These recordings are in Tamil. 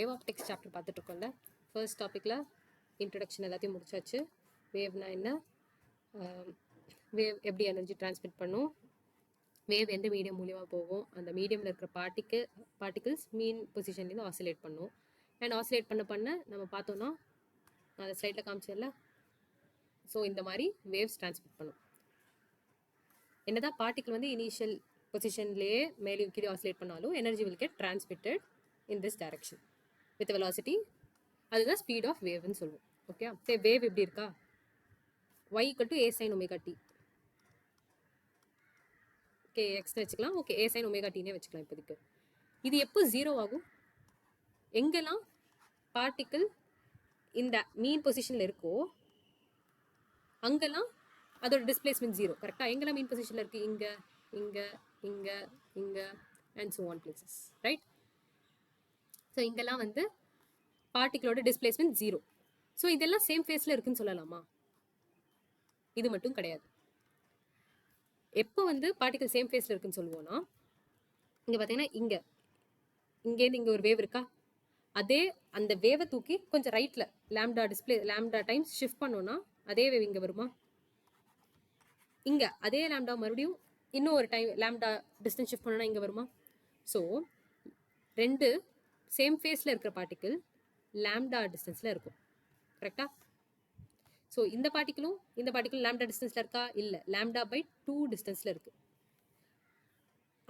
வேவ் ஆப்டிக்ஸ் சாப்டர் பார்த்துட்டு இருக்கோம்ல. ஃபர்ஸ்ட் டாப்பிக்கில் இன்ட்ரடக்ஷன் எல்லாத்தையும் முடிச்சாச்சு. வேவ்னா என்ன, வேவ் எப்படி எனர்ஜி டிரான்ஸ்மிட் பண்ணும், வேவ் எந்த மீடியம் மூலியமாக போகும், அந்த மீடியமில் இருக்கிற பார்ட்டிகிள்ஸ் மீன் பொசிஷன்லேருந்து ஆசிலேட் பண்ணும். அண்ட் ஆசிலேட் பண்ண நம்ம பார்த்தோன்னா நான் அந்த ஸ்லைடில் காமிச்சேன்ல, ஸோ இந்த மாதிரி வேவ்ஸ் டிரான்ஸ்மிட் பண்ணும். என்னதான் பார்ட்டிகிள் வந்து இனிஷியல் பொசிஷன்லேயே மேலே கீழே ஆசிலேட் பண்ணாலும் energy will get transmitted in this direction with velocity. அதுதான் ஸ்பீட் ஆஃப் வேவ்னு சொல்லுவோம். ஓகே, சரி வேவ் எப்படி இருக்கா, y = a sin omega t. Okay, எக்ஸ்னு வச்சுக்கலாம். Okay, a sin omega t னே வச்சுக்கலாம் இப்போதைக்கு. இது எப்போ ஜீரோ ஆகும், எங்கெல்லாம் பார்ட்டிக்கிள் இந்த மீன் பொசிஷனில் இருக்கோ அங்கெல்லாம் அதோட டிஸ்பிளேஸ்மெண்ட் ஜீரோ. கரெக்டாக எங்கெல்லாம் மீன் பொசிஷனில் இருக்குது, இங்கே இங்கே இங்கே இங்கே and so on places, right. So இங்கெல்லாம் வந்து பார்ட்டிகளோட டிஸ்பிளேஸ்மெண்ட் ஜீரோ. ஸோ இதெல்லாம் சேம் ஃபேஸில் இருக்குன்னு சொல்லலாமா? இது மட்டும் கிடையாது. எப்போ வந்து பார்ட்டிகல் சேம் ஃபேஸில் இருக்குன்னு சொல்லுவோம்னா, இங்கே பார்த்தீங்கன்னா இங்கேருந்து இங்கே ஒரு வேவ் இருக்கா, அதே அந்த வேவை தூக்கி கொஞ்சம் ரைட்டில் லேம்டா டைம்ஸ் ஷிஃப்ட் பண்ணோன்னா அதே வேவ் இங்கே வருமா, இங்கே அதே லேம்டா மறுபடியும் இன்னும் ஒரு டைம் லேம்டா டிஸ்டன்ஸ் ஷிஃப்ட் பண்ணோன்னா இங்கே வருமா. ஸோ ரெண்டு சேம் ஃபேஸில் இருக்கிற பார்ட்டிக்கிள் லேம்டா டிஸ்டன்ஸில் இருக்கும். கரெக்டா? ஸோ இந்த பார்ட்டிக்கிள் லேம்டா டிஸ்டன்ஸில் இருக்கா, இல்லை, λ/2 டிஸ்டன்ஸில் இருக்குது.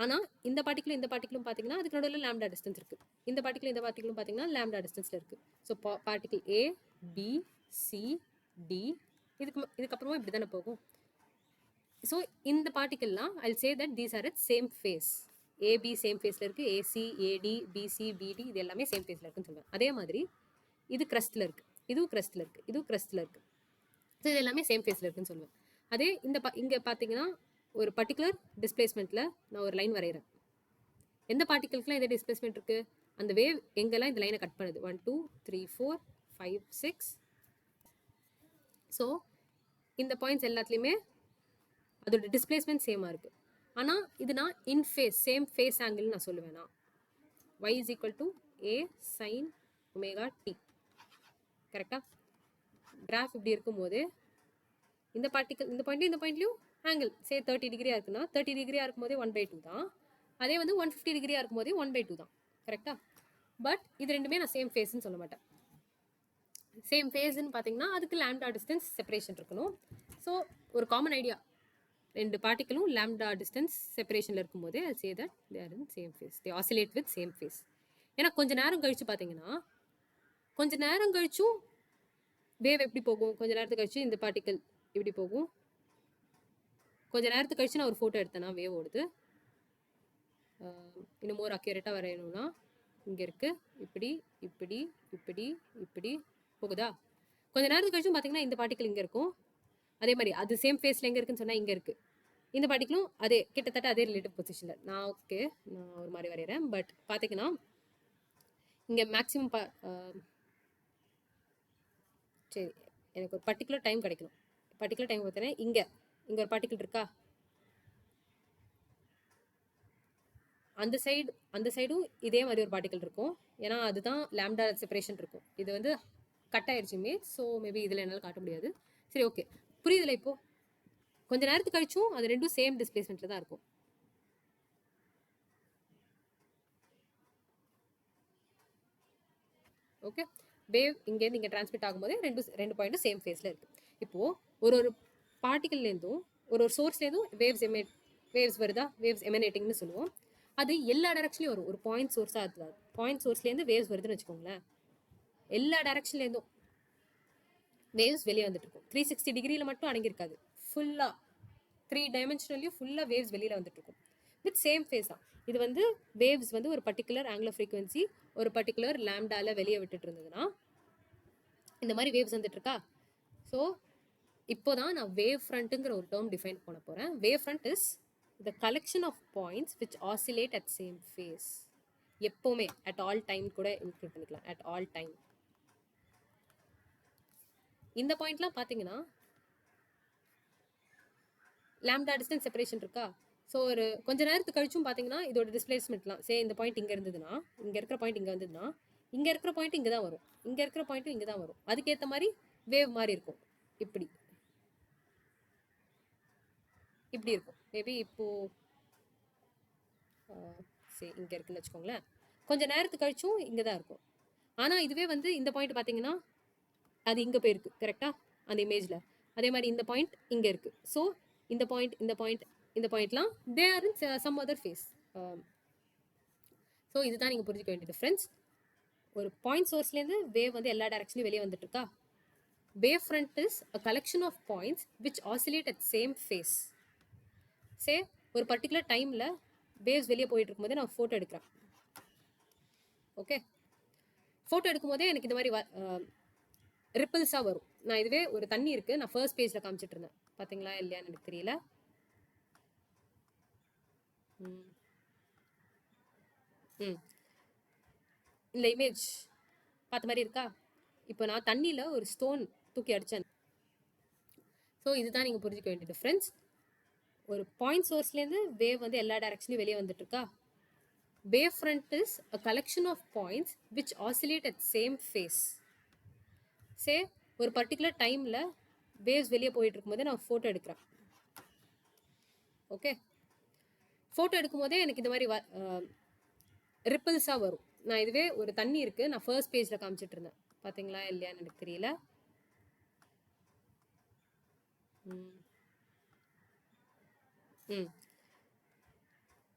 ஆனால் இந்த பார்ட்டிக்கிளும் பார்த்தீங்கன்னா அதுக்கு நடுவில் லேம்டா டிஸ்டன்ஸ் இருக்குது. இந்த பார்ட்டிக்கிளும் பார்த்தீங்கன்னா லேம்டா டிஸ்டன்ஸில் இருக்குது. So particle A, B, C, D இதுக்கப்புறமா இப்படி தானே போகும். ஸோ இந்த பார்ட்டிக்கிள்லாம் I will say that these are at same phase. AB same ஃபேஸில் இருக்குது, AC, AD, BC, BD இது எல்லாமே சேம் ஃபேஸில் இருக்குன்னு சொல்லுவேன். அதே மாதிரி இது க்ரஸ்ட்டில் இருக்குது, இதுவும் க்ரஸ்ட்டில் இருக்குது, இதுவும் க்ரஸ்ட்டில் இருக்குது. ஸோ இது எல்லாமே சேம் ஃபேஸில் இருக்குன்னு சொல்லுவேன். அதே இங்கே பார்த்தீங்கன்னா ஒரு பர்டிகுலர் டிஸ்பிளேஸ்மெண்ட்டில் நான் ஒரு லைன் வரைகிறேன். எந்த பார்ட்டிகளுக்குலாம் இதே டிஸ்பிளேஸ்மெண்ட் இருக்குது, அந்த வேவ் எங்கெல்லாம் இந்த லைனை கட் பண்ணுது, 1 2 3 4 5 6. ஸோ இந்த பாயிண்ட்ஸ் எல்லாத்துலேயுமே அதோட டிஸ்பிளேஸ்மெண்ட் சேமாக இருக்குது. ஆனால் இது நான் இன் ஃபேஸ் சேம் ஃபேஸ் ஆங்கிள் நான் சொல்லுவேன்னா y = a sin omega t. கரெக்டாக? கிராஃப் இப்படி இருக்கும்போது இந்த பாயிண்ட்லையும் ஆங்கிள் சே 30 டிகிரியாக இருக்குன்னா 30 டிகிரியாக இருக்கும்போதே 1/2 தான். அதே வந்து 150 டிகிரியாக இருக்கும்போதே 1/2 தான். கரெக்டாக? பட் இது ரெண்டுமே நான் சேம் ஃபேஸ்ன்னு சொல்ல மாட்டேன். சேம் ஃபேஸ்ன்னு பார்த்தீங்கன்னா அதுக்கு லேம்டா டிஸ்டன்ஸ் செப்பரேஷன் இருக்கணும். ஸோ ஒரு காமன் ஐடியா, ரெண்டு பார்ட்டிகளும் லேம்டா டிஸ்டன்ஸ் செப்பரேஷனில் இருக்கும்போது I say that they are in same phase, they oscillate with same phase. ஏன்னா கொஞ்சம் நேரம் கழிச்சு பார்த்தீங்கன்னா கொஞ்சம் நேரம் கழிச்சும் வேவ் எப்படி போகும், கொஞ்சம் நேரத்துக்கு கழிச்சு இந்த பார்ட்டிக்கல் இப்படி போகும். கொஞ்சம் நேரத்துக்கு கழிச்சு நான் ஒரு ஃபோட்டோ எடுத்தேன்னா வேவ் ஓடுது. இன்னும் மோர் அக்யூரேட்டாக வரையணும்னா இங்கே இருக்குது, இப்படி இப்படி இப்படி இப்படி போகுதா. கொஞ்சம் நேரத்துக்கு கழிச்சும் பார்த்தீங்கன்னா இந்த பார்ட்டிக்கல் இங்கே இருக்கும். அதே மாதிரி அது சேம் ஃபேஸில் எங்கே இருக்குன்னு சொன்னால் இங்கே இருக்குது. இந்த பார்ட்டிக்கலும் அதே கிட்டத்தட்ட அதே ரிலேட்டிவ் பொசிஷனில். நான் ஒரு மாதிரி வரைகிறேன். பட் பார்த்தீங்கன்னா இங்கே மேக்ஸிமம் சரி, எனக்கு ஒரு பர்டிகுலர் டைம் கிடைக்கணும். பர்டிகுலர் டைம் பார்த்தீங்கன்னா இங்கே ஒரு பார்ட்டிக்கல் இருக்கா, அந்த சைடும் இதே மாதிரி ஒரு பார்ட்டிக்கல் இருக்கும். ஏன்னா அதுதான் லேம்டா செப்பரேஷன் இருக்கும். இது வந்து கட் ஆயிடுச்சு இமேஜ், ஸோ மேபி இதில் என்னால் காட்ட முடியாது. சரி, ஓகே, புரியுதுல. இப்போ கொஞ்ச நேரத்துக்கு கழிச்சும் அது ரெண்டும் சேம் டிஸ்பிளேஸ்மெண்ட்டில் தான் இருக்கும். ஓகே, வேவ் இங்கேருந்து இங்கே டிரான்ஸ்மிட் ஆகும்போது ரெண்டு பாயிண்ட்டும் சேம் ஃபேஸில் இருக்குது. இப்போது ஒரு பார்ட்டிகல்லேருந்தும் ஒரு சோர்ஸ்லேருந்தும் வேவ்ஸ் வருதா, வேவ்ஸ் எமினேட்டிங்னு சொல்லுவோம். அது எல்லா டைரக்ஷன்லையும் வரும். ஒரு பாயிண்ட் சோர்ஸாக இருக்காது, பாயிண்ட் சோர்ஸ்லேருந்து வேவ்ஸ் வருதுன்னு வச்சுக்கோங்களேன். எல்லா டைரக்ஷன்லேருந்தும் வேவ்ஸ் வெளியே வந்துட்டு இருக்கும். 360 டிகிரியில் மட்டும் அடங்கியிருக்காது, ஃபுல்லாக 3 டைமென்ஷனல்லையும் ஃபுல்லாக வேவ்ஸ் வெளியில் வந்துட்டு இருக்கும் வித் சேம் ஃபேஸ் தான். இது வந்து வேவ்ஸ் வந்து ஒரு பர்டிகுலர் ஆங்குலர் ஃப்ரீக்வன்சி ஒரு பர்டிகுலர் லேம்டாவில் வெளியே விட்டுட்டு இருந்ததுன்னா இந்த மாதிரி வேவ்ஸ் வந்துட்டு இருக்கா. ஸோ இப்போ தான் நான் வேவ் ஃப்ரண்ட்டுங்கிற ஒரு டேர்ம் டிஃபைன் பண்ண போகிறேன். Wave front is the collection of points which oscillate at same phase. எப்போவுமே அட் ஆல் டைம் கூட இன்க்ளூட் பண்ணிக்கலாம், அட் ஆல் டைம். இந்த பாயிண்ட்லாம் பார்த்தீங்கன்னா லேம்டா டிஸ்டன்ஸ் செப்பரேஷன் இருக்கா. ஸோ ஒரு கொஞ்ச நேரத்துக்கு கழிச்சும் பார்த்தீங்கன்னா இதோட டிஸ்பிளேஸ்மெண்ட்லாம் இந்த பாயிண்ட் இங்கே இருந்ததுன்னா, இங்கே இருக்கிற பாயிண்ட் இங்கே வந்ததுன்னா இங்கே இருக்கிற பாயிண்ட் இங்கே தான் வரும், இங்கே இருக்கிற பாயிண்ட்டும் இங்கே தான் வரும். அதுக்கேற்ற மாதிரி வேவ் மாதிரி இருக்கும். இப்படி இப்படி இருக்கும். மேபி இப்போது சரி இங்கே இருக்குன்னு வச்சுக்கோங்களேன். கொஞ்சம் நேரத்துக்கு கழிச்சும் இங்கே தான் இருக்கும். ஆனால் இதுவே வந்து இந்த பாயிண்ட் பார்த்தீங்கன்னா அது இங்கே போயிருக்கு கரெக்டாக அந்த இமேஜில். அதே மாதிரி இந்த பாயிண்ட் இங்கே இருக்குது. ஸோ இந்த பாயிண்ட் இந்த பாயிண்ட் இந்த பாயிண்ட்லாம் they are in some other phase. So இதுதான் நீங்கள் புரிஞ்சுக்க வேண்டிய டிஃப்ரென்ஸ். ஒரு பாயிண்ட் சோர்ஸ்லேருந்து வேவ் வந்து எல்லா டைரக்ஷன்லையும் வெளியே வந்துட்டு இருக்கா. Wave front is a collection of points which oscillate at same phase. Say ஒரு பர்டிகுலர் டைமில் வேவ்ஸ் வெளியே போயிட்டு இருக்கும்போது நான் ஃபோட்டோ எடுக்கிறேன். ஓகே, ஃபோட்டோ எடுக்கும்போதே எனக்கு இந்த மாதிரி ரிப்பிள்ஸாக வரும். நான் இதுவே ஒரு தண்ணி இருக்குது, நான் ஃபர்ஸ்ட் பேஜில் காமிச்சிட்டு இருந்தேன். பார்த்தீங்களா இல்லையான்னு எனக்கு தெரியல. இந்த இமேஜ் பார்த்த மாதிரி இருக்கா? இப்போ நான் தண்ணியில் ஒரு ஸ்டோன் தூக்கி அடித்தேன். ஸோ இதுதான் நீங்கள் புரிஞ்சுக்க வேண்டிய டிஃப்ரென்ஸ். ஒரு பாயிண்ட் சோர்ஸ்லேருந்து வேவ் வந்து எல்லா டைரக்ஷன்லையும் வெளியே வந்துட்டு இருக்கா. Wave front is a collection of points which oscillate at same phase. Say ஒரு பர்டிகுலர் டைமில் வேவ்ஸ் வெளியே போயிட்டு இருக்கும்போதே நான் ஃபோட்டோ எடுக்கிறேன். ஓகே, ஃபோட்டோ எடுக்கும்போதே எனக்கு இந்த மாதிரி ரிப்பிள்ஸாக வரும். நான் இதுவே ஒரு தண்ணி இருக்குது, நான் ஃபர்ஸ்ட் பேஜில் காமிச்சிட்டு இருந்தேன். பார்த்தீங்களா இல்லையான்னு எனக்கு தெரியல.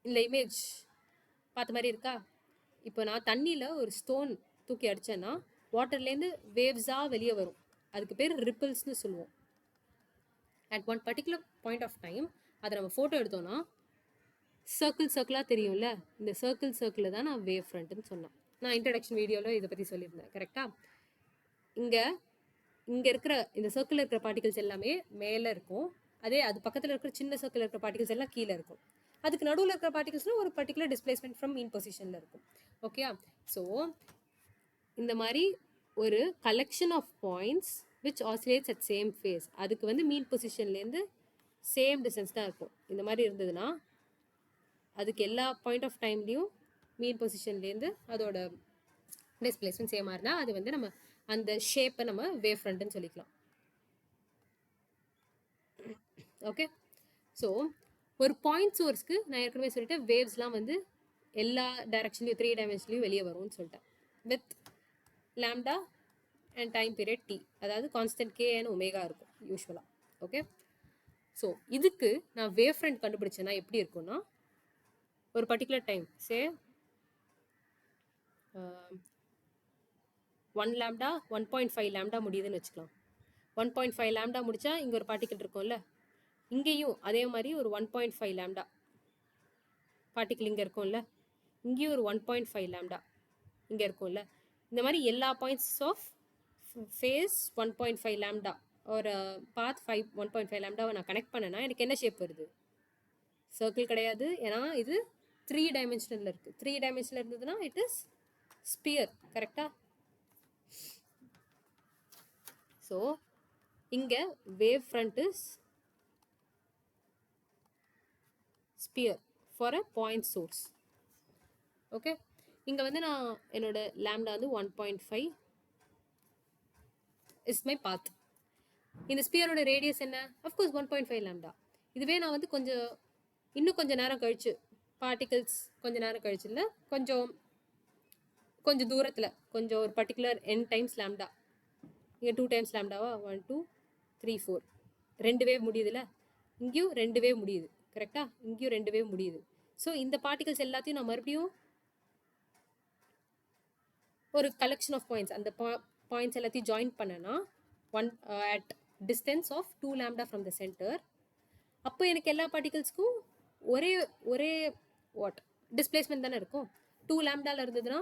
இந்த இமேஜ் பார்த்த மாதிரி இருக்கா? இப்போ நான் தண்ணியில் ஒரு ஸ்டோன் தூக்கி அடித்தேன்னா வாட்டர்லேருந்து வேவ்ஸாக வெளியே வரும். அதுக்கு பேர் ரிப்பிள்ஸ்னு சொல்லுவோம். At one particular point of time அதை நம்ம ஃபோட்டோ எடுத்தோன்னா சர்க்கிளாக தெரியும்ல, இந்த சர்க்கிளில் தான் நான் வேவ் ஃப்ரண்ட்னு சொன்னேன். நான் இன்ட்ரடக்ஷன் வீடியோவில் இதை பற்றி சொல்லியிருந்தேன் கரெக்டாக. இங்கே இருக்கிற இந்த சர்க்கிளில் இருக்கிற பார்ட்டிகல்ஸ் எல்லாமே மேலே இருக்கும். அதே அது பக்கத்தில் இருக்கிற சின்ன சர்க்கிளில் இருக்கிற பார்ட்டிகல்ஸ் எல்லாம் கீழே இருக்கும். அதுக்கு நடுவில் இருக்கிற பார்ட்டிகல்ஸ்னால் ஒரு பர்டிகுலர் டிஸ்பிளேஸ்மெண்ட் ஃப்ரம் மீன் பொசிஷனில் இருக்கும். ஓகே, ஸோ இந்த மாதிரி ஒரு collection of points which oscillates at same phase, அதுக்கு வந்து மீன் பொசிஷன்லேருந்து சேம் டிஸ்டன்ஸ் தான் இருக்கும். இந்த மாதிரி இருந்ததுன்னா அதுக்கு எல்லா பாயிண்ட் ஆஃப் டைம்லேயும் மீன் பொசிஷன்லேருந்து அதோட டிஸ்பிளேஸ்மெண்ட் சேமாக இருந்தால் அது வந்து நம்ம அந்த ஷேப்பை நம்ம வேவ் ஃப்ரண்ட்னு சொல்லிக்கலாம். ஓகே, ஸோ ஒரு பாயிண்ட் சோர்ஸ்க்கு நான் ஏற்கனவே சொல்லிட்டேன் வேவ்ஸ்லாம் வந்து எல்லா டைரக்ஷன்லையும் 3 டைமென்ஷன்லையும் வெளியே வரும்னு சொல்லிட்டேன். With lambda and time period D, அதாவது கான்ஸ்டன்ட் கே அண்ட் ஒமேகா இருக்கும் யூஸ்வலாக. ஓகே, ஸோ இதுக்கு நான் வேவ் ஃப்ரண்ட் கண்டுபிடிச்சேன்னா எப்படி இருக்கும்னா ஒரு பர்டிகுலர் டைம் சே 1 லாம்டா 1.5 லாம்டா முடியுதுன்னு வச்சுக்கலாம். 1.5 லாம்டா முடித்தா இங்கே ஒரு பார்ட்டிக்கல் இருக்கும்ல, இங்கேயும் அதே மாதிரி ஒரு 1.5 லாம்டா பார்ட்டிக்கல் இங்கே இருக்கும்ல, இங்கேயும் ஒரு 1.5 லாம்டா இங்கே இருக்கும்ல. இந்த மாதிரி எல்லா பாயிண்ட்ஸ் ஆஃப் ஃபேஸ் 1.5 லாம்டா ஒரு பாத் 1.5 லாம்டாவை நான் கனெக்ட் பண்ணேன்னா எனக்கு என்ன ஷேப் வருது? சர்க்கிள் கிடையாது, ஏன்னா இது 3 டைமென்ஷனில் இருக்குது. 3 டைமென்ஷனில் இருந்ததுன்னா இட் இஸ் ஸ்பியர். கரெக்டாக? ஸோ இங்கே wave front is sphere for a point source. Okay, இங்கே வந்து நான் என்னோட லாம்டா வந்து 1.5 இஸ் மை பாத். இந்த ஸ்பியரோட ரேடியஸ் என்ன? Of course 1.5 lambda. இதுவே நான் வந்து இன்னும் கொஞ்சம் நேரம் கழிச்சு பார்ட்டிகல்ஸ் கொஞ்சம் நேரம் கழிச்சு இல்லை கொஞ்சம் தூரத்தில் கொஞ்சம் ஒரு பர்டிகுலர் n டைம்ஸ் லாம்டா, இங்கே 2 டைம்ஸ் லாம்டாவா, 1 2 3 4 2 வேவ் முடியுதுல்ல, இங்கேயும் 2 வேவ் முடியுது. கரெக்டாக? இங்கேயும் 2 வேவ் முடியுது. ஸோ இந்த பார்ட்டிகல்ஸ் எல்லாத்தையும் நான் மறுபடியும் ஒரு கலெக்ஷன் ஆஃப் பாயிண்ட்ஸ், அந்த பாயிண்ட்ஸ் எல்லாத்தையும் ஜாயின் பண்ணனா at distance of 2 lambda from the center, அப்போ எனக்கு எல்லா பார்ட்டிகல்ஸ்க்கும் ஒரே வாட் டிஸ்பிளேஸ்மெண்ட் தானே இருக்கும். 2 லாம்டாவில் இருந்ததுன்னா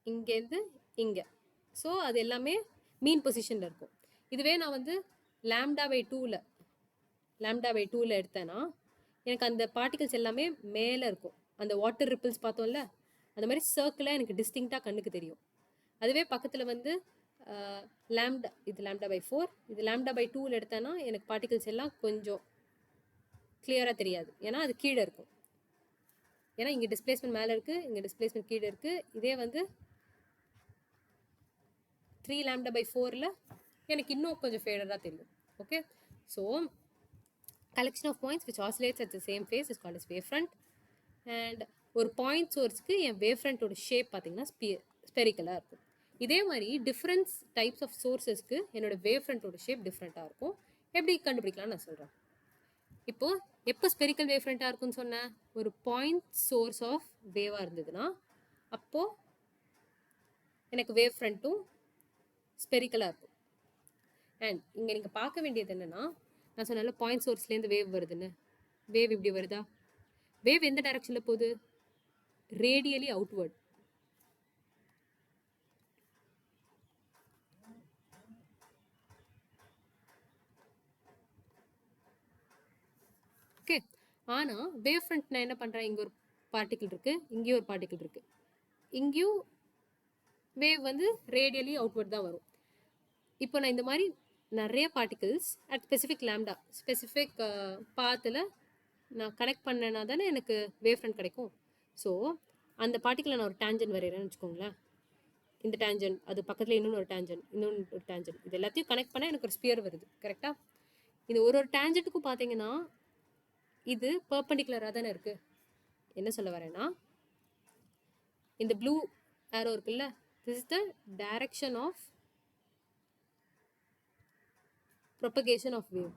இங்கேருந்து இங்கே, ஸோ அது எல்லாமே மீன் பொசிஷனில் இருக்கும். இதுவே நான் வந்து லாம்டா பை டூவில் எடுத்தேன்னா எனக்கு அந்த பார்ட்டிகல்ஸ் எல்லாமே மேலே இருக்கும். அந்த வாட்டர் ரிப்பிள்ஸ் பார்த்தோம்ல, அந்த மாதிரி சர்க்கிளாக எனக்கு டிஸ்டிங்க்டாக கண்ணுக்கு தெரியும். அதுவே பக்கத்தில் வந்து இது லாம்டா பை 4, இது லாம்டா பை 2வில் எடுத்தேன்னா எனக்கு பார்ட்டிகல்ஸ் எல்லாம் கொஞ்சம் கிளியராக தெரியாது, ஏன்னா அது கீழே இருக்கும். ஏன்னா இங்கே டிஸ்பிளேஸ்மெண்ட் மேலே இருக்குது, இங்கே டிஸ்பிளேஸ்மெண்ட் கீழே இருக்குது. இதே வந்து 3 λ/4ல் எனக்கு இன்னும் கொஞ்சம் ஃபேடராக தெரியும். Okay, so collection of points which oscillates at the same phase is called as wavefront. And ஒரு பாயிண்ட் சோர்ஸ்க்கு என் வேவ்ஃப்ரண்டோட ஷேப் பார்த்தீங்கன்னா ஸ்பெரிக்கலாக இருக்கும். இதே மாதிரி டிஃப்ரெண்ட்ஸ் டைப்ஸ் ஆஃப் சோர்ஸஸ்க்கு என்னோட வேவ்ஃப்ரண்டோட ஷேப் டிஃப்ரெண்ட்டாக இருக்கும். எப்படி கண்டுபிடிக்கலாம்னு நான் சொல்கிறேன். இப்போது எப்போ ஸ்பெரிக்கல் வேவ்ஃப்ரண்ட்டாக இருக்கும்னு சொன்னேன், ஒரு பாயிண்ட் சோர்ஸ் ஆஃப் வேவாக இருந்ததுன்னா அப்போது எனக்கு வேவ்ஃப்ரண்ட்டும் ஸ்பெரிக்கலாக இருக்கும். அண்ட் இங்கே நீங்கள் பார்க்க வேண்டியது என்னென்னா, நான் சொன்னால பாயிண்ட் சோர்ஸ்லேருந்து வேவ் வருதுன்னு. வேவ் இப்படி வருதா? வேவ் எந்த டைரக்ஷனில் போகுது? Radially outward. ஓகே, ஆனால் வேவ் ஃப்ரண்ட் நான் என்ன பண்ணுறேன், இங்கே ஒரு பார்ட்டிக்கிள் இருக்குது, இங்கேயும் ஒரு பார்ட்டிக்கிள் இருக்குது. இங்கேயும் வேவ் வந்து ரேடியலி அவுட்வர்ட் தான் வரும். இப்போ நான் இந்த மாதிரி நிறைய particles at specific lambda specific பாத்தில் நான் கனெக்ட் பண்ணேன்னா தானே எனக்கு வேவ் ஃப்ரண்ட் கிடைக்கும். ஸோ அந்த பார்ட்டிக்கிளை நான் ஒரு டேஞ்சன் வரைகிறேன்னு வச்சுக்கோங்களேன். இந்த டேஞ்சன், அது பக்கத்தில் இன்னொன்று ஒரு டேஞ்சன், இன்னொன்று ஒரு டேஞ்சன், இது எல்லாத்தையும் கனெக்ட் பண்ணால் எனக்கு ஒரு ஸ்பியர் வருது. கரெக்டாக? இது ஒரு டேஞ்சன்ட்டுக்கும் பார்த்தீங்கன்னா இது பர்பண்டிகுலராக தானே இருக்குது. என்ன சொல்ல வரேன்னா, இந்த ப்ளூ ஆரோ இருக்குல்ல, this is the direction of propagation of wave.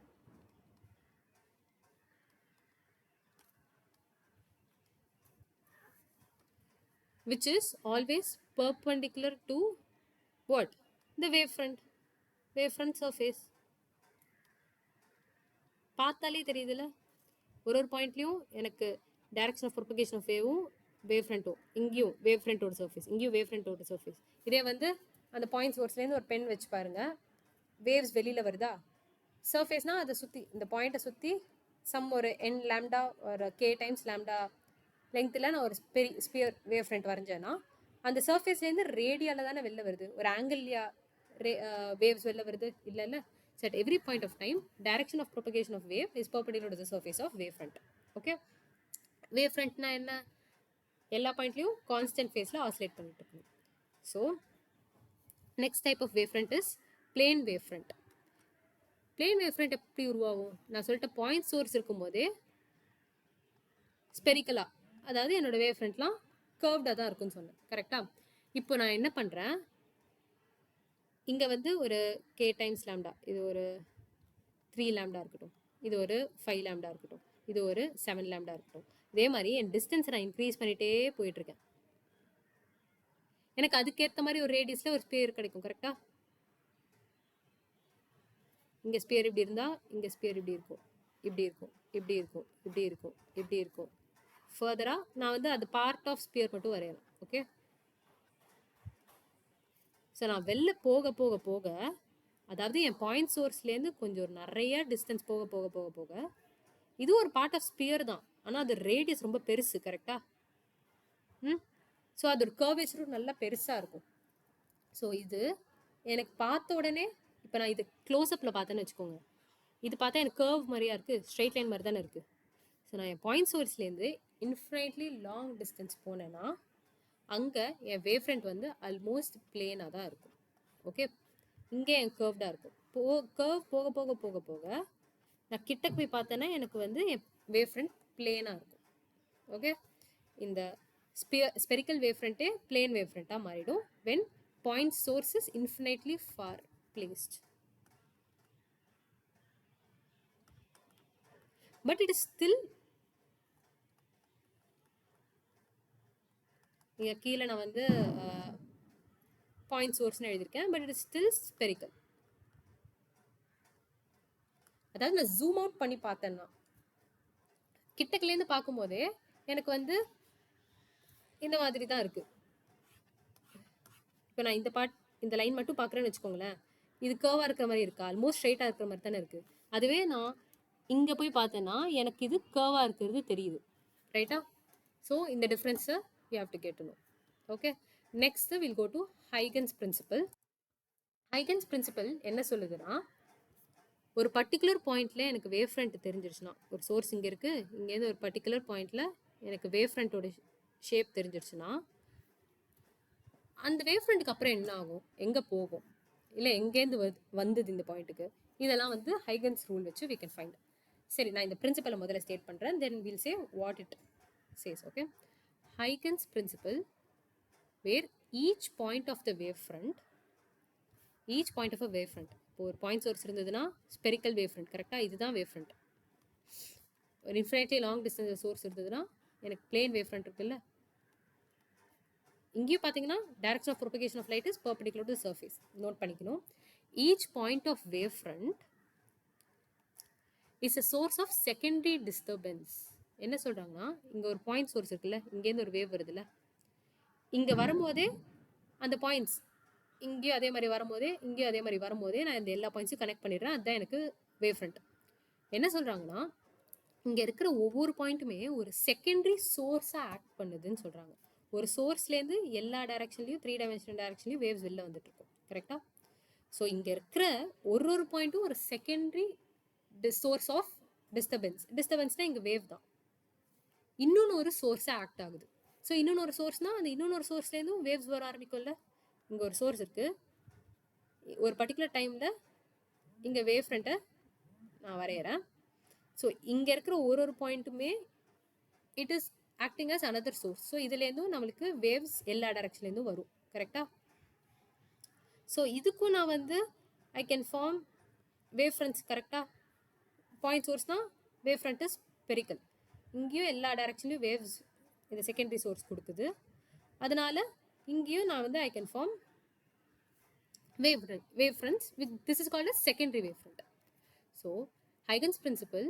Which is always perpendicular to what? The wavefront. Wavefront surface. பார்த்தாலே தெரியுதுல்ல, ஒரு பாயிண்ட்லையும் எனக்கு டைரக்ஷன் ஆஃப் ப்ரொபகேஷன் ஆஃப் வேவும் வேவ் ஃப்ரண்ட்டும், இங்கேயும் வேவ் ஃப்ரண்ட்டோட சர்ஃபேஸ், இங்கேயும் வேவ் ஃப்ரண்ட்டோட சர்ஃபேஸ். இதே வந்து அந்த பாயிண்ட் சோர்ஸ்லேருந்து ஒரு பென் வச்சு பாருங்கள், வேவ்ஸ் வெளியில் வருதா? சர்ஃபேஸ்னால் அதை சுற்றி, இந்த பாயிண்ட்டை சுற்றி ஒரு n லேம்டா ஒரு k டைம்ஸ் லேம்டா லெங்த்தில் நான் ஒரு ஸ்பியர் வேவ் ஃப்ரண்ட் வரைஞ்சேன்னா அந்த சர்ஃபேஸ்லேருந்து ரேடியாவில் தானே வெளில வருது. ஒரு ஆங்கிள்லையா வேவ்ஸ் வெளில வருது? இல்லை. So at every point of time, direction of propagation of wave is perpendicular to the surface of wavefront. Okay, wavefrontனா என்ன? எல்லா பாயிண்ட்லையும் கான்ஸ்டன்ட் ஃபேஸில் ஆசிலேட் பண்ணிட்டு இருக்கணும். So next type of wavefront is plane wavefront. Plane wavefront எப்படி உருவாகும்? நான் சொல்லிட்ட பாயிண்ட் சோர்ஸ் இருக்கும்போதே ஸ்பெரிக்கலாக, அதாவது என்னோட வேவ்ஃப்ரண்ட்லாம் கர்வ்டாக தான் இருக்குன்னு சொன்னேன். கரெக்டாக? இப்போ நான் என்ன பண்ணுறேன், இங்கே வந்து ஒரு k டைம்ஸ் லேம்டா, இது ஒரு 3 லேம்டா இருக்கட்டும், இது ஒரு 5 லேம்டா இருக்கட்டும், இது ஒரு 7 லேம்டா இருக்கட்டும். இதே மாதிரி என் டிஸ்டன்ஸை நான் இன்க்ரீஸ் பண்ணிகிட்டே போயிட்டுருக்கேன். எனக்கு அதுக்கேற்ற மாதிரி ஒரு ரேடியஸில் ஒரு ஸ்பியர் கிடைக்கும். கரெக்டாக? இங்கே ஸ்பியர் இப்படி இருந்தால் இங்கே ஸ்பியர் இப்படி இருக்கும், இப்படி இருக்கும், இப்படி இருக்கும், இப்படி இருக்கும், இப்படி இருக்கும். ஃபர்தராக நான் வந்து அது பார்ட் ஆஃப் ஸ்பியர் மட்டும் வரையலாம். ஓகே, ஸோ நான் வெளில போக போக போக, அதாவது என் பாயிண்ட் சோர்ஸ்லேருந்து கொஞ்சம் ஒரு நிறைய டிஸ்டன்ஸ் போக போக போக போக இது ஒரு பார்ட் ஆஃப் ஸ்பியர் தான், ஆனால் அது ரேடியஸ் ரொம்ப பெருசு. கரெக்டாக? ஸோ அது ஒரு கர்வேச்சரும் நல்லா பெருசாக இருக்கும். ஸோ இது எனக்கு பார்த்த உடனே, இப்போ நான் இது க்ளோஸ்அப்பில் பார்த்தேன்னு வச்சுக்கோங்க, இது பார்த்தா எனக்கு கர்வ் மாதிரியா இருக்குது, ஸ்ட்ரெயிட் லைன் மாதிரி தானே இருக்குது. ஸோ நான் என் பாயிண்ட் சோர்ஸ்லேருந்து இன்ஃபினைட்லி லாங் டிஸ்டன்ஸ் போனேன்னா அங்கே என் வேவ் ஃப்ரண்ட் வந்து ஆல்மோஸ்ட் பிளேனாக தான் இருக்கும். ஓகே, இங்கே என் கர்வ்டாக இருக்கும். கர்வ் போக போக போக போக நான் கிட்ட போய் பார்த்தேன்னா எனக்கு வந்து என் வேவ் ஃப்ரண்ட் பிளேனாக இருக்கும். ஓகே, இந்த ஸ்பெரிக்கல் வேவ் ஃப்ரண்ட்டே பிளேன் வேவ் ஃப்ரண்ட்டாக மாறிடும் when point source is infinitely far placed. But it is still, இங்கே கீழே நான் வந்து பாயிண்ட் சோர்ஸ்னு எழுதியிருக்கேன், but it is still spherical. அதாவது நான் ஜூம் அவுட் பண்ணி பார்த்தேன்னா கிட்டக்குலேருந்து பார்க்கும்போதே எனக்கு வந்து இந்த மாதிரி தான் இருக்குது. இப்போ நான் இந்த லைன் மட்டும் பார்க்குறேன்னு வச்சுக்கோங்களேன், இது கர்வாக இருக்கிற மாதிரி இருக்கா? ஆல்மோஸ்ட் ஸ்ட்ரைட்டாக இருக்கிற மாதிரி தானே இருக்குது. அதுவே நான் இங்கே போய் பார்த்தேன்னா எனக்கு இது கர்வாக இருக்கிறது தெரியுது. ரைட்டா? ஸோ இந்த டிஃப்ரென்ஸை you have to get to know. Okay, next will go to Huygens principle. Huygens principle என்ன சொல்லுதுன்னா, ஒரு பர்டிகுலர் பாயிண்ட்டில் எனக்கு வேவ் ஃப்ரண்ட் தெரிஞ்சிருச்சுன்னா, ஒரு சோர்ஸ் இங்கே இருக்குது, இங்கேருந்து ஒரு பர்டிகுலர் பாயிண்ட்டில் எனக்கு வேவ் ஃப்ரண்ட்டோட ஷேப் தெரிஞ்சிருச்சுன்னா அந்த வேவ் ஃப்ரண்ட்டுக்கு அப்புறம் என்ன ஆகும், எங்கே போகும், இல்லை எங்கேருந்து வந்தது இந்த பாயிண்ட்டுக்கு, இதெல்லாம் வந்து ஹைகன்ஸ் ரூல் வச்சு we can find. சரி, நான் இந்த பிரின்சிபலை முதல்ல ஸ்டேட் பண்ணுறேன், then will say what it says. Okay, Huygens principle where each point of the wave front, each point of a wave front, இப்போ ஒரு பாயிண்ட் சோர்ஸ் இருந்ததுன்னா ஸ்பெரிக்கல் வேவ் ஃப்ரண்ட், கரெக்டாக இதுதான் வேவ் ஃப்ரண்ட். ஒரு இன்ஃபினிட்லி லாங் டிஸ்டன்ஸ் சோர்ஸ் இருந்ததுன்னா எனக்கு பிளேன் வேவ் ஃப்ரண்ட் இருக்குல்ல, இங்கேயும் பார்த்தீங்கன்னா direction of propagation of light is perpendicular to surface. Note பண்ணிக்கணும். Each point of wave front is a source of secondary disturbance. என்ன சொல்கிறாங்கன்னா, இங்கே ஒரு பாயிண்ட் சோர்ஸ் இருக்குல்ல, இங்கேருந்து ஒரு வேவ் வருதுல்ல, இங்கே வரும்போதே அந்த பாயிண்ட்ஸ் இங்கேயும் அதே மாதிரி வரும்போதே இங்கேயும் அதே மாதிரி வரும்போதே நான் இந்த எல்லா பாயிண்ட்ஸும் கனெக்ட் பண்ணிடுறேன். அதுதான் எனக்கு வேவ் ஃப்ரண்ட். என்ன சொல்கிறாங்கன்னா, இங்கே இருக்கிற ஒவ்வொரு பாயிண்ட்டுமே ஒரு செகண்டரி சோர்ஸாக ஆக்ட் பண்ணுதுன்னு சொல்கிறாங்க. ஒரு சோர்ஸ்லேருந்து எல்லா டைரக்ஷன்லையும் 3 டைமென்ஷனல் டைரக்ஷன்லையும் வேவ்ஸ் வெளில வந்துட்டு இருக்கும், கரெக்டாக? ஸோ இங்கே இருக்கிற ஒரு பாயிண்ட்டும் ஒரு செகண்டரி சோர்ஸ் ஆஃப் டிஸ்டர்பன்ஸ். டிஸ்டர்பன்ஸ்னால் இங்கே வேவ் தான், இன்னொன்று ஒரு சோர்ஸாக ஆக்ட் ஆகுது. ஸோ இன்னொன்று ஒரு சோர்ஸ்னால் அந்த இன்னொன்று சோர்ஸ்லேருந்தும் வேவ்ஸ் வர ஆரம்பிக்கும்ல. இங்கே ஒரு சோர்ஸ் இருக்குது, ஒரு பர்டிகுலர் டைமில் இங்கே வேவ் ஃப்ரண்ட்டை நான் வரைகிறேன். ஸோ இங்கே இருக்கிற ஒரு பாயிண்ட்டுமே it is acting as another source. So இதுலேருந்தும் நம்மளுக்கு வேவ்ஸ் எல்லா டைரக்ஷன்லேருந்தும் வரும், கரெக்டாக? ஸோ இதுக்கும் நான் வந்து I can form wave fronts, கரெக்டாக? பாயிண்ட் சோர்ஸ்னால் வேவ் ஃப்ரண்ட் இஸ் ஸ்பெரிக்கல், இங்கேயும் எல்லா டைரக்ஷன்லையும் வேவ்ஸ் இந்த செகண்டரி சோர்ஸ் கொடுக்குது. அதனால இங்கேயும் நான் வந்து I can form wave fronts with this is called as secondary wave front. So Huygens principle,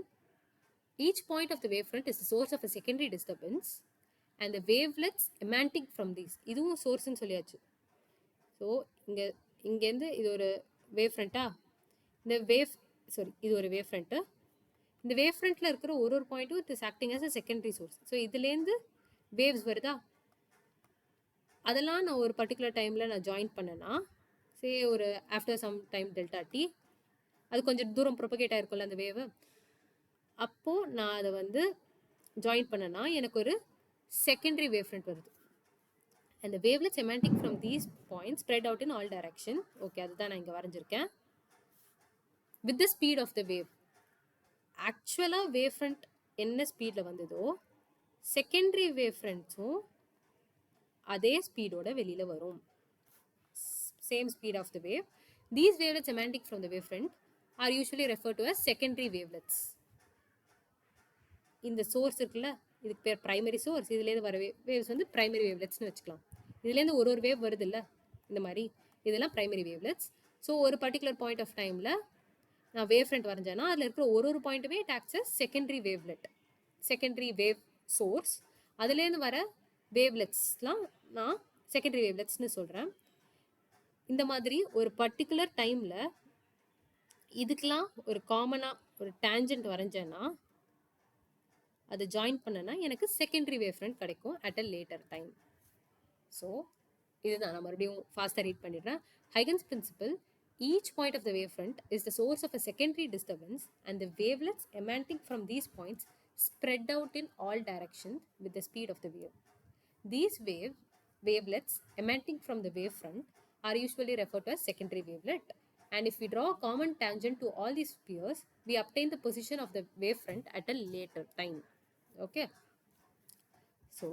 each point of the wavefront is the source of a secondary disturbance and the wavelets emanating from these. இதுவும் சோர்ஸ்னு சொல்லியாச்சு. ஸோ இங்கேருந்து இது ஒரு வேவ் ஃப்ரண்ட்டா, இந்த இது ஒரு வேவ் ஃப்ரண்ட்டு. இந்த வேவ் ஃப்ரண்ட்டில் இருக்கிற ஒரு பாயிண்ட்டும் it is acting as a secondary source. So இதுலேருந்து வேவ்ஸ் வருதா, அதெல்லாம் நான் ஒரு பர்டிகுலர் டைமில் நான் ஜாயின் பண்ணேன்னா, ஒரு after some time delta T, அது கொஞ்சம் தூரம் ப்ரொபகேட் ஆகிருக்கும்ல அந்த வேவு, அப்போது நான் அதை வந்து ஜாயின் பண்ணனா எனக்கு ஒரு செகண்டரி வேவ் ஃப்ரண்ட் வருது. அந்த வேவ்லெட்ஸ் எமானிங் from these points spread out in all direction. Okay, அதுதான் நான் இங்கே வரைஞ்சிருக்கேன். With the speed of the wave, ஆக்சுவலாக வேவ் ஃப்ரண்ட் என்ன ஸ்பீடில் வந்ததோ செகண்டரி வேவ் ஃப்ரண்ட்ஸும் அதே ஸ்பீடோட வெளியில் வரும். Same speed of the wave. These wavelets எமானிங் from the wave front are usually refer to as secondary wavelets. இந்த சோர்ஸ் இருக்குல்ல, இதுக்கு பேர் ப்ரைமரி சோர்ஸ், இதுலேருந்து வர வேவ்ஸ் வந்து ப்ரைமரி வேவ்லெட்ஸ்னு வச்சுக்கலாம். இதுலேருந்து ஒரு வேவ் வருது இல்லை, இந்த மாதிரி, இதெல்லாம் ப்ரைமரி வேவ்லெட்ஸ். ஸோ ஒரு பர்டிகுலர் பாயிண்ட் ஆஃப் டைமில் நான் வேவ் ஃப்ரண்ட் வரைஞ்சேன்னா அதில் இருக்கிற ஒரு பாயிண்ட்டுமே it acts as secondary wavelet, secondary wave source. அதுலேருந்து வர வேவ்லெட்ஸ்லாம் நான் செகண்டரி வேவ்லெட்ஸ்னு சொல்கிறேன். இந்த மாதிரி ஒரு பர்டிகுலர் டைமில் இதுக்கெலாம் ஒரு காமனாக ஒரு டேஞ்சன்ட் வரைஞ்சேன்னா, அதை ஜாயின் பண்ணனா எனக்கு செகண்டரி வேவ் ஃப்ரண்ட் கிடைக்கும் at a later time. So இதுதான், நான் மறுபடியும் ஃபாஸ்ட்டாக ரீட் பண்ணிடுறேன். Huygens principle, each point of the wavefront is the source of a secondary disturbance and the wavelets emanating from these points spread out in all directions with the speed of the wave. These wavelets emanating from the wavefront are usually referred to as secondary wavelet, and if we draw a common tangent to all these spheres, we obtain the position of the wavefront at a later time. Okay, so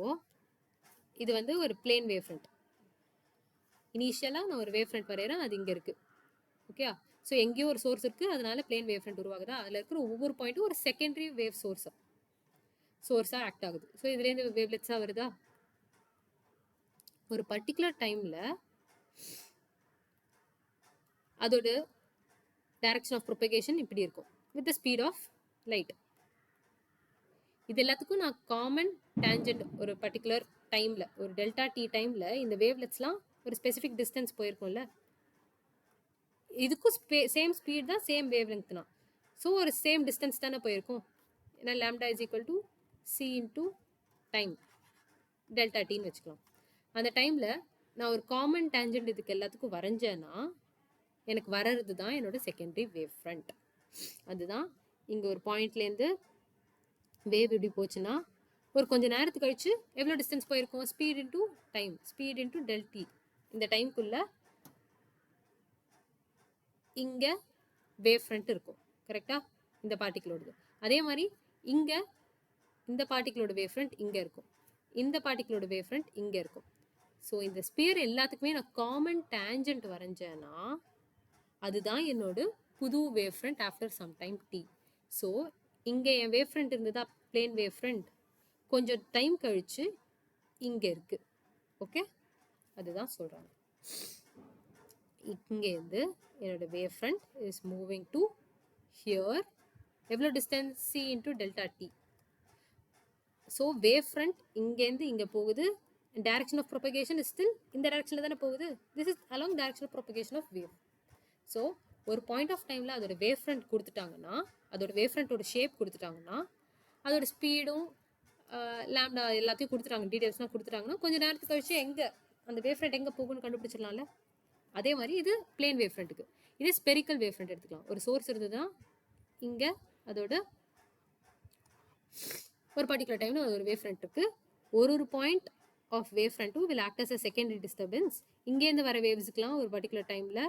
இது வந்து ஒரு பிளேன் வேவ் ஃப்ரண்ட். இனிஷியலாக நான் ஒரு வேவ் ஃப்ரண்ட் வரைகிறேன், அது இங்கே இருக்குது. ஓகே, ஸோ எங்கேயோ ஒரு சோர்ஸ் இருக்குது, அதனால பிளேன் வேவ் ஃப்ரண்ட் உருவாகுதா, அதில் இருக்கிற ஒவ்வொரு பாயிண்ட்டும் ஒரு செகண்டரி வேவ் சோர்ஸாக ஆக்ட் ஆகுது. ஸோ இதுலேருந்து வேவ்லெட்ஸாக வருதா, ஒரு பர்டிகுலர் டைமில் அதோட டைரக்ஷன் ஆஃப் ப்ரொபகேஷன் இப்படி இருக்கும் with the speed of light. இது எல்லாத்துக்கும் நான் காமன் டேஞ்சன்ட் ஒரு பர்டிகுலர் டைமில், ஒரு டெல்டா டி டைமில் இந்த வேவ்லெட்ஸ்லாம் ஒரு ஸ்பெசிஃபிக் டிஸ்டன்ஸ் போயிருக்கும்ல, இதுக்கும் சேம் ஸ்பீட் தான், சேம் வேவ் லென்த் தான். ஸோ ஒரு சேம் டிஸ்டன்ஸ் தானே போயிருக்கும், ஏன்னா lambda is equal to c into time, delta டின்னு வச்சுக்கலாம். அந்த டைமில் நான் ஒரு காமன் டேஞ்சன்ட் இதுக்கு எல்லாத்துக்கும் வரைஞ்சேன்னா எனக்கு வர்றது தான் என்னோட செகண்டரி வேவ் ஃப்ரண்ட். அதுதான் இங்கே ஒரு பாயிண்ட்லேருந்து வேவ் இப்படி போச்சுன்னா ஒரு கொஞ்ச நேரத்துக்கு கழிச்சு எவ்வளோ டிஸ்டன்ஸ் போயிருக்கும், speed into time, speed into del T. இந்த டைம்குள்ள இங்க வேவ் ஃப்ரண்ட் இருக்கும். கரெக்டா? இந்த பார்ட்டிகளோடது. அதே மாதிரி இங்க இந்த பார்ட்டிகளோட வேவ் ஃப்ரண்ட் இங்க இருக்கும், இந்த பார்ட்டிகளோட வேவ் ஃப்ரண்ட் இங்க இருக்கும். ஸோ இந்த ஸ்பியர் எல்லாத்துக்குமே நான் காமன் டேஞ்சன்ட் வரைஞ்சேன்னா அதுதான் என்னோட புது wave front after some time t. So இங்கே என் வேவ் ஃப்ரண்ட் இருந்ததா, பிளேன் வேவ் ஃப்ரண்ட், கொஞ்சம் டைம் கழிச்சு இங்க இருக்கு. ஓகே, அதுதான் சொல்றாங்க. இங்கேருந்து என்னோட wave front is moving to here. எவ்வளோ distance, c into delta t. So wave front இங்கேருந்து இங்கே போகுது. Direction of propagation is still இந்த டைரக்ஷனில் தானே போகுது. This is along direction of propagation of wave. So ஒரு பாயிண்ட் ஆஃப் டைமில் அதோட வேவ் ஃப்ரண்ட் கொடுத்துட்டாங்கன்னா, அதோட வேவ் ஃப்ரண்ட்டோட ஷேப் கொடுத்துட்டாங்கன்னா, அதோட ஸ்பீடும் லேம்டா எல்லாத்தையும் கொடுத்துட்டாங்க, டீடைல்ஸ்லாம் கொடுத்துட்டாங்கன்னா, கொஞ்சம் நேரத்துக்கு கழிச்சு எங்கே அந்த வேவ் ஃப்ரண்ட் எங்கே போகும்னு கண்டுபிடிச்சிடலாம்ல. அதே மாதிரி இது பிளேன் வேவ் ஃப்ரண்ட்டுக்கு. இதே ஸ்பெரிக்கல் வேவ் ஃப்ரண்ட் எடுத்துக்கலாம். ஒரு சோர்ஸ் இருந்ததுன்னா இங்கே அதோட ஒரு பர்டிகுலர் டைமில் ஒரு வேவ் ஃப்ரண்ட் இருக்கு. ஒரு பாயிண்ட் ஆஃப் வேவ் ஃப்ரண்ட்டும் will act as a secondary disturbance. இங்கேருந்து வர வேவ்ஸுக்கெலாம் ஒரு பர்டிகுலர் டைமில்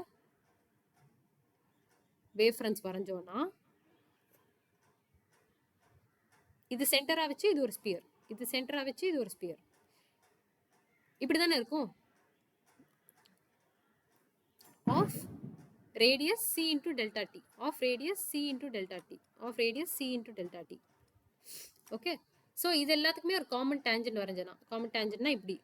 வேவ் ஃப்ரண்ட்ஸ் வரைஞ்சோன்னா இது சென்டராக வச்சு இது ஒரு ஸ்பியர், இது சென்டராக வச்சு இது ஒரு ஸ்பியர், இப்படி தானே இருக்கும். Of radius c into delta t, of radius c into delta t, of radius c into delta t. Okay, so இது எல்லாத்துக்குமே ஒரு காமன் டேஞ்சன்ட் வரைஞ்சனா, காமன் டேஞ்சன்ட்னா இப்படி,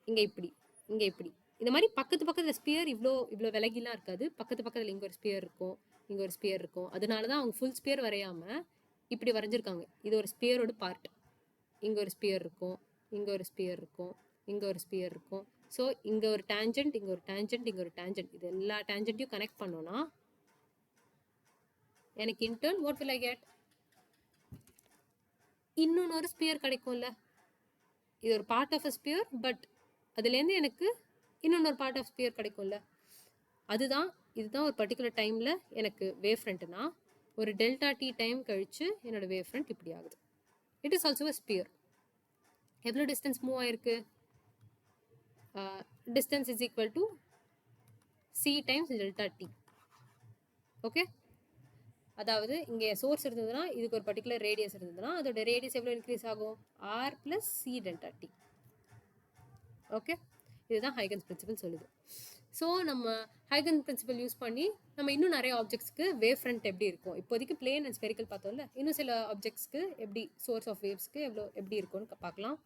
இங்கே இப்படி, இங்கே இப்படி, இந்த மாதிரி பக்கத்து பக்கத்தில் ஸ்பியர் இவ்வளோ விலகிலாம் இருக்காது. பக்கத்து பக்கத்தில் இங்கே ஒரு ஸ்பியர் இருக்கும், இங்கே ஒரு ஸ்பியர் இருக்கும். அதனால தான் அவங்க ஃபுல் ஸ்பியர் வரையாமல் இப்படி வரைஞ்சிருக்காங்க. இது ஒரு ஸ்பியரோட பார்ட். இங்கே ஒரு ஸ்பியர் இருக்கும், இங்கே ஒரு ஸ்பியர் இருக்கும், இங்கே ஒரு ஸ்பியர் இருக்கும். ஸோ இங்கே ஒரு டேஞ்சன்ட், இங்கே ஒரு டேஞ்சன்ட், இங்கே ஒரு டேஞ்சன்ட், இது எல்லா டேஞ்சன்ட்டையும் கனெக்ட் பண்ணோன்னா எனக்கு in turn what will I get, இன்னொன்று ஒரு ஸ்பியர் கிடைக்கும்ல. இது ஒரு part of a sphere, but அதுலேருந்து எனக்கு இன்னொன்று பார்ட் ஆஃப் ஸ்பியர் கிடைக்கும்ல. அதுதான் இதுதான் ஒரு பர்டிகுலர் டைமில் எனக்கு வேவ் ஃப்ரண்ட்னா ஒரு டெல்டா டி டைம் கழிச்சு என்னோட வேவ் ஃப்ரண்ட் இப்படி ஆகுது. It is also a sphere. எவ்வளோ டிஸ்டன்ஸ் மூவ் ஆயிருக்கு, distance is equal to c times delta t. Okay, அதாவது இங்கே சோர்ஸ் இருந்ததுன்னா இதுக்கு ஒரு பர்டிகுலர் ரேடியஸ் இருந்ததுன்னா அதோட ரேடியஸ் எவ்வளோ இன்க்ரீஸ் ஆகும், r plus c delta t. Okay, இதுதான் ஹைகன்ஸ் பிரின்சிபல் சொல்லுது. ஸோ நம்ம ஹைகன்ஸ் பிரின்சிபல் யூஸ் பண்ணி நம்ம இன்னும் நிறைய ஆப்ஜெக்ட்ஸ்க்கு வேவ் ஃப்ரண்ட் எப்படி இருக்கும், இப்போதைக்கு பிளேன் அண்ட் ஸ்பெரிக்கல் பார்த்தோம்ல, இன்னும் சில ஆப்ஜெக்ட்ஸ்க்கு எப்படி சோர்ஸ் ஆஃப் வேவ்ஸ்க்கு எப்படி இருக்கும்னு பார்க்கலாம்.